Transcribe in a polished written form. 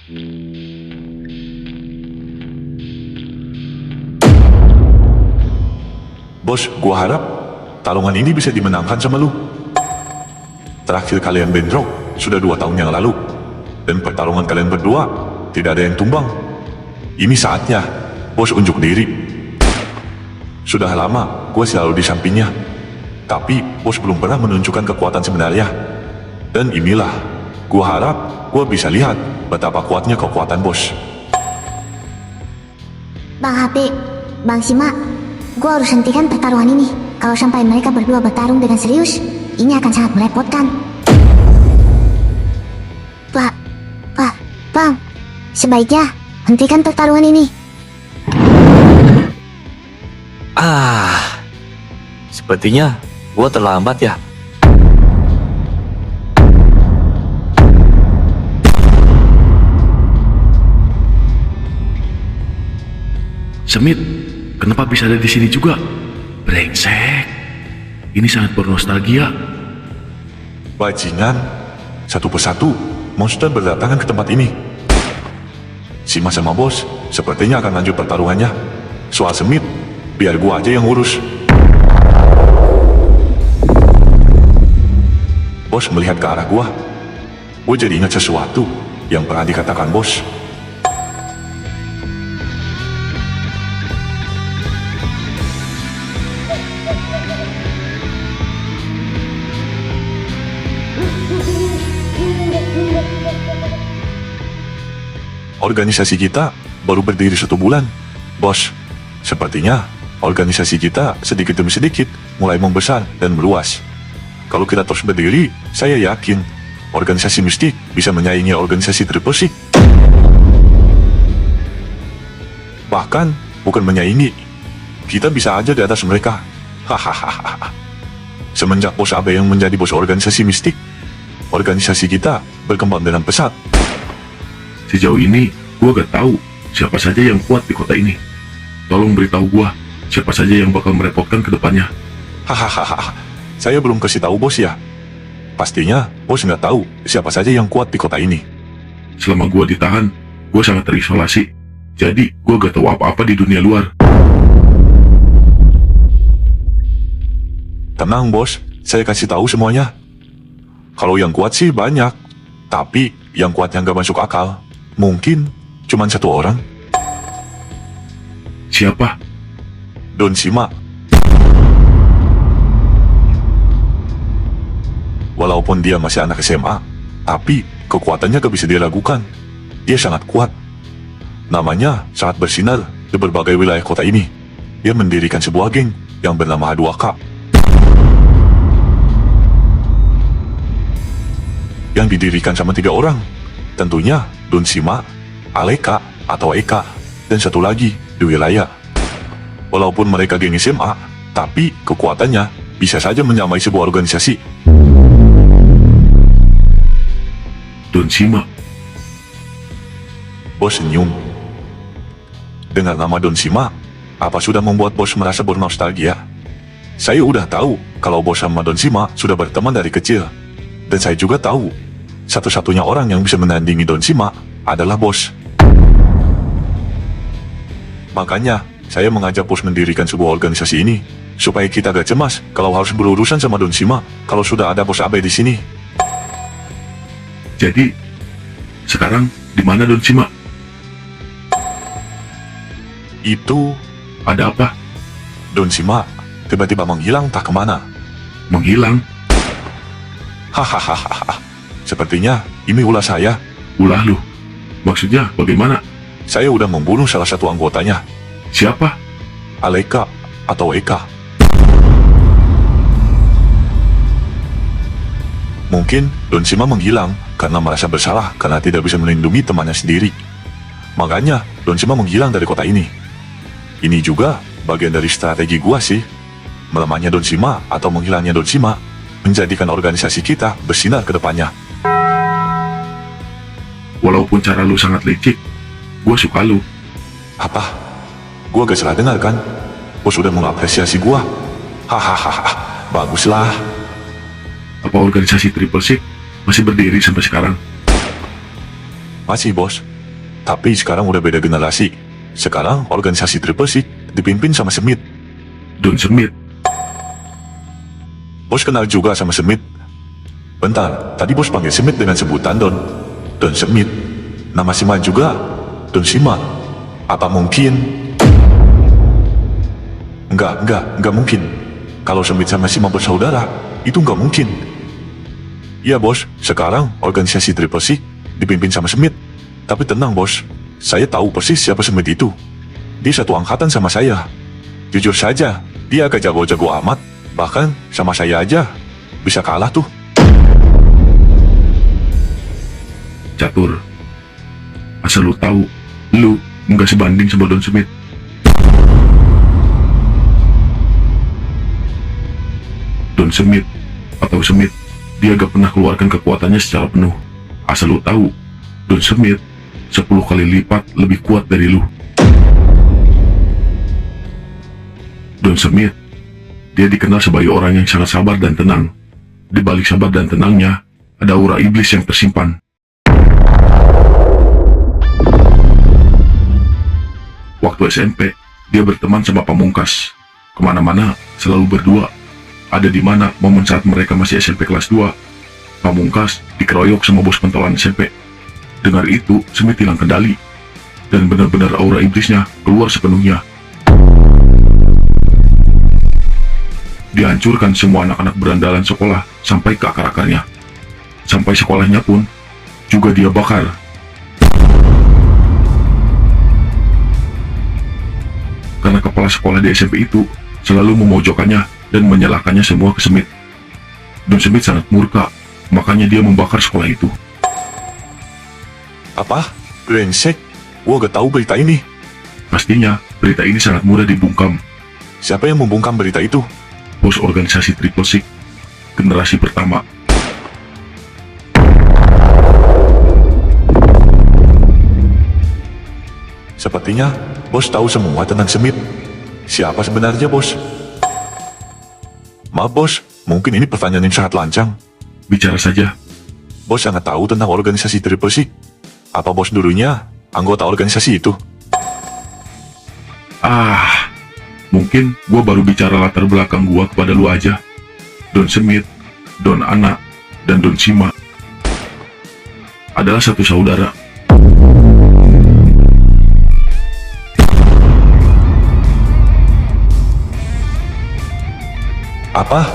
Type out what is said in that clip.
Bos, gua harap tarungan ini bisa dimenangkan sama lu. Terakhir kalian bentrok sudah 2 tahun yang lalu, dan pertarungan kalian berdua tidak ada yang tumbang. Ini saatnya bos unjuk diri. Sudah lama gua selalu di sampingnya, tapi bos belum pernah menunjukkan kekuatan sebenarnya. Dan inilah, gua harap gua bisa lihat betapa kuatnya kekuatan bos. Bang HP, Bang Sima, gua harus hentikan pertarungan ini. Kalau sampai mereka berdua bertarung dengan serius, ini akan sangat merepotkan. Bang, sebaiknya hentikan pertarungan ini. Sepertinya gua terlambat ya. Semit, kenapa bisa ada di sini juga? Brengsek. Ini sangat bernostalgia. Bajingan, satu persatu monster berdatangan ke tempat ini. Sima sama bos sepertinya akan lanjut pertarungannya. Soal Semit, biar gua aja yang urus. Bos melihat ke arah gua jadi ingat sesuatu yang pernah dikatakan bos. Organisasi kita baru berdiri 1 bulan, bos. Sepertinya organisasi kita sedikit demi sedikit mulai membesar dan meluas. Kalau kita terus berdiri, saya yakin organisasi mistik bisa menyaingi organisasi Triple Six. Bahkan bukan menyaingi, kita bisa aja di atas mereka. Hahaha. Semenjak bos Abe yang menjadi bos organisasi mistik, organisasi kita berkembang dengan pesat. Sejauh ini, gua gak tahu siapa saja yang kuat di kota ini. Tolong beritahu gua siapa saja yang bakal merepotkan ke depannya. Hahaha. Saya belum kasih tahu bos ya. Pastinya bos nggak tahu siapa saja yang kuat di kota ini. Selama gua ditahan, gua sangat terisolasi. Jadi, gua gak tahu apa-apa di dunia luar. Tenang bos, saya kasih tahu semuanya. Kalau yang kuat sih banyak, tapi yang kuat yang gak masuk akal mungkin cuma 1 orang. Siapa? Don Sima. Walaupun dia masih anak SMA, tapi kekuatannya gak bisa diragukan. Dia sangat kuat. Namanya sangat bersinar di berbagai wilayah kota ini. Dia mendirikan sebuah geng yang bernama H2K. Yang didirikan sama 3 orang. Tentunya Don Sima, Aleka atau Eka, dan 1 lagi di wilayah. Walaupun mereka geng SMA, tapi kekuatannya bisa saja menyamai sebuah organisasi. Don Sima. Bos senyum. Dengar nama Don Sima, apa sudah membuat bos merasa bernostalgia? Saya udah tahu kalau bos sama Don Sima sudah berteman dari kecil. Dan saya juga tahu, satu-satunya orang yang bisa menandingi Don Sima adalah bos. Makanya, saya mengajak bos mendirikan sebuah organisasi ini, supaya kita gak cemas kalau harus berurusan sama Don Sima kalau sudah ada bos Abe di sini. Jadi, sekarang di mana Don Sima? Itu, Ada apa? Don Sima tiba-tiba menghilang tak kemana. Menghilang? Hahaha. Sepertinya ini ulah saya. Ulah lu? Maksudnya bagaimana? Saya udah membunuh salah satu anggotanya, Siapa? Aleka atau Eka. Mungkin Don Sima menghilang karena merasa bersalah karena tidak bisa melindungi temannya sendiri. Makanya Don Sima menghilang dari kota ini. Ini juga bagian dari strategi gua sih. Melemahnya Don Sima atau menghilangnya Don Sima menjadikan organisasi kita bersinar ke depannya. Walaupun cara lu sangat licik, gua suka lu. Apa? Gua gak salah dengar kan? Bos sudah mengapresiasi gua. Hahaha, baguslah. Apa organisasi Triple Six masih berdiri sampai sekarang? Masih bos, Tapi sekarang udah beda generasi. Sekarang organisasi Triple C dipimpin sama Smith. Don Smith. Bos kenal juga sama Smith. Bentar, tadi bos panggil Smith dengan sebutan Don. Don Smith. Nama Sima juga Don Sima. Apa mungkin? Enggak mungkin. Kalau Smith sama Sima bersaudara, itu enggak mungkin. Iya bos, sekarang organisasi Triple C dipimpin sama Smith. Tapi tenang bos, saya tahu persis siapa Smith itu. Dia satu angkatan sama saya. Jujur saja, dia agak jago-jago amat. Bahkan sama saya aja bisa kalah tuh. Catur. Asal lu tahu, lu nggak sebanding sama Don Smith. Don Smith atau Smith, dia gak pernah keluarkan kekuatannya secara penuh. Asal lu tahu, Don Smith 10 kali lipat lebih kuat dari lu. Don Smith, dia dikenal sebagai orang yang sangat sabar dan tenang. Di balik sabar dan tenangnya, ada aura iblis yang tersimpan. Waktu SMP, dia berteman sama Pamungkas. Kemana-mana, selalu berdua. Ada di mana momen saat mereka masih SMP kelas 2, Pamungkas dikeroyok sama bos pentolan SMP. Dengar itu, Smith hilang kendali. Dan benar-benar aura iblisnya keluar sepenuhnya. Dihancurkan semua anak-anak berandalan sekolah sampai ke akar-akarnya. Sampai sekolahnya pun juga dia bakar. Karena kepala sekolah di SMP itu selalu memojokkannya dan menyalahkannya semua ke Smith. Don Smith sangat murka, makanya dia membakar sekolah itu. Apa? Brengsek? Gua gak tahu berita ini. Pastinya, berita ini sangat mudah dibungkam. Siapa yang membungkam berita itu? Bos organisasi Triple Six, generasi pertama. Sepertinya bos tahu semua tentang Smith. Siapa sebenarnya bos? Maaf bos, mungkin ini pertanyaan yang sangat lancang. Bicara saja. Bos sangat tahu tentang organisasi Triple Six. Apa bos dulunya anggota organisasi itu? Mungkin gua baru bicara latar belakang gua kepada lu aja. Don Smith, Don Ana, dan Don Sima adalah satu saudara. Apa?